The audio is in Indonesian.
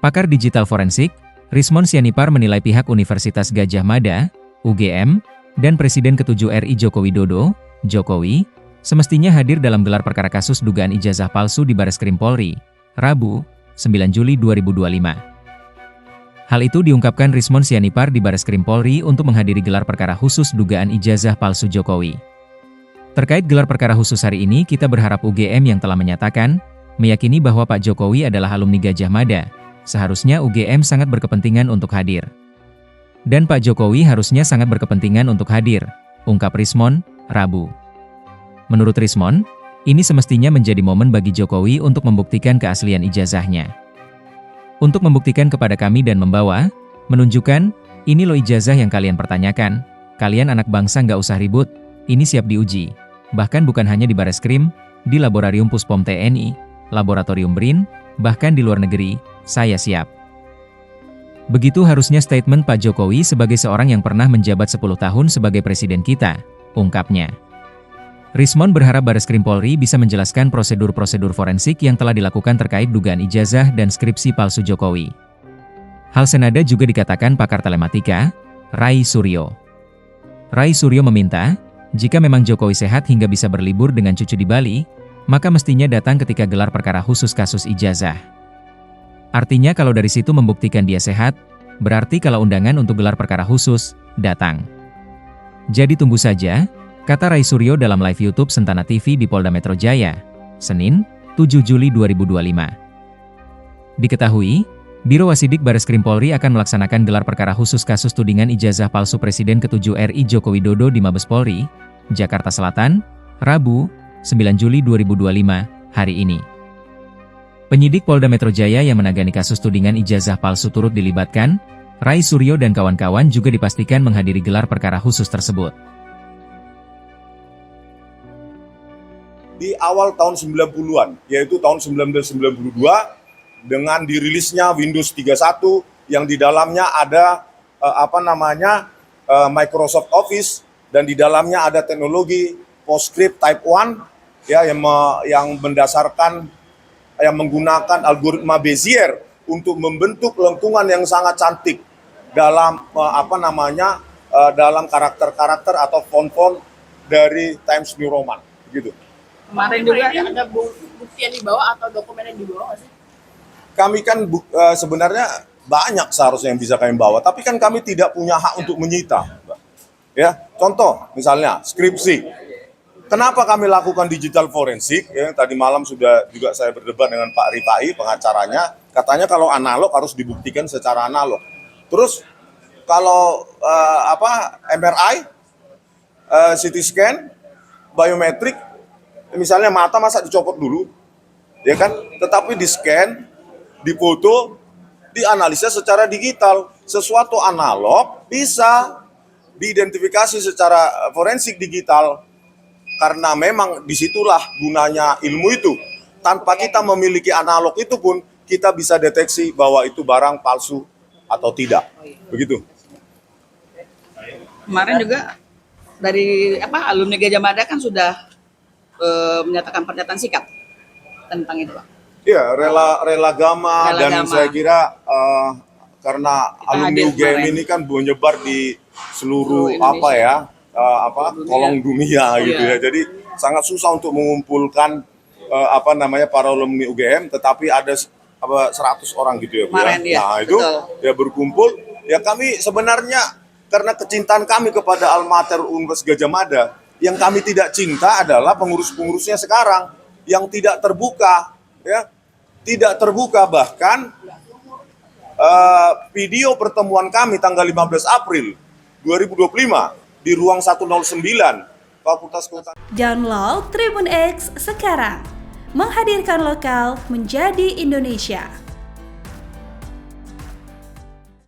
Pakar digital forensik, Rismon Sianipar menilai pihak Universitas Gadjah Mada, UGM, dan Presiden ke-7 RI Joko Widodo, Jokowi, semestinya hadir dalam gelar perkara kasus dugaan ijazah palsu di Bareskrim Polri, Rabu, 9 Juli 2025. Hal itu diungkapkan Rismon Sianipar di Bareskrim Polri untuk menghadiri gelar perkara khusus dugaan ijazah palsu Jokowi. Terkait gelar perkara khusus hari ini, kita berharap UGM yang telah menyatakan, meyakini bahwa Pak Jokowi adalah alumni Gadjah Mada, seharusnya UGM sangat berkepentingan untuk hadir. Dan Pak Jokowi harusnya sangat berkepentingan untuk hadir, ungkap Rismon, Rabu. Menurut Rismon, ini semestinya menjadi momen bagi Jokowi untuk membuktikan keaslian ijazahnya. Untuk membuktikan kepada kami dan menunjukkan, ini loh ijazah yang kalian pertanyakan, kalian anak bangsa nggak usah ribut, ini siap diuji. Bahkan bukan hanya di Bareskrim, di Laboratorium Puspom TNI, Laboratorium BRIN, bahkan di luar negeri, saya siap. Begitu harusnya statement Pak Jokowi sebagai seorang yang pernah menjabat 10 tahun sebagai presiden kita, ungkapnya. Rismon berharap Bareskrim Polri bisa menjelaskan prosedur-prosedur forensik yang telah dilakukan terkait dugaan ijazah dan skripsi palsu Jokowi. Hal senada juga dikatakan pakar telematika, Rai Suryo. Rai Suryo meminta, jika memang Jokowi sehat hingga bisa berlibur dengan cucu di Bali, maka mestinya datang ketika gelar perkara khusus kasus ijazah. Artinya kalau dari situ membuktikan dia sehat, berarti kalau undangan untuk gelar perkara khusus, datang. Jadi tunggu saja, kata Rai Suryo dalam live YouTube Sentana TV di Polda Metro Jaya, Senin, 7 Juli 2025. Diketahui, Biro Wasidik Bareskrim Polri akan melaksanakan gelar perkara khusus kasus tudingan ijazah palsu Presiden ke-7 RI Joko Widodo di Mabes Polri, Jakarta Selatan, Rabu, 9 Juli 2025, hari ini. Penyidik Polda Metro Jaya yang menangani kasus tudingan ijazah palsu turut dilibatkan, Rai Suryo dan kawan-kawan juga dipastikan menghadiri gelar perkara khusus tersebut. Di awal tahun 90-an, yaitu tahun 1992, dengan dirilisnya Windows 31 yang di dalamnya ada Microsoft Office dan di dalamnya ada teknologi PostScript Type 1 ya yang menggunakan algoritma Bezier untuk membentuk lengkungan yang sangat cantik dalam dalam karakter-karakter atau font-font dari Times New Roman gitu. Kemarin juga ada bukti yang dibawa atau dokumen yang dibawa nggak sih? Kami kan sebenarnya banyak seharusnya yang bisa kami bawa, tapi kan kami tidak punya hak untuk menyita. Ya, contoh misalnya skripsi. Kenapa kami lakukan digital forensik? Ya, tadi malam sudah juga saya berdebat dengan Pak Rifai, pengacaranya, katanya kalau analog harus dibuktikan secara analog. Terus kalau MRI, CT scan, biometrik, misalnya mata masa dicopot dulu, ya kan? Tetapi di scan, difoto, dianalisa secara digital. Sesuatu analog bisa diidentifikasi secara forensik digital. Karena memang disitulah gunanya ilmu itu. Tanpa kita memiliki analog itu pun, kita bisa deteksi bahwa itu barang palsu atau tidak. Begitu. Kemarin juga dari alumni Gadjah Mada kan sudah menyatakan pernyataan sikap tentang itu, Pak. Iya, rela gama dan saya kira karena alumni UGM ini kan menyebar di seluruh kolong dunia gitu ya. Jadi sangat susah untuk mengumpulkan para alumni UGM, tetapi ada 100 orang gitu ya, Bu ya. Nah, itu ya berkumpul. Ya kami sebenarnya karena kecintaan kami kepada alma mater Universitas Gadjah Mada, yang kami tidak cinta adalah pengurus-pengurusnya sekarang yang tidak terbuka, ya. Tidak terbuka, bahkan video pertemuan kami tanggal 15 April 2025 di ruang 109 Fakultas Kehutanan. Download Tribun X sekarang, menghadirkan lokal menjadi Indonesia.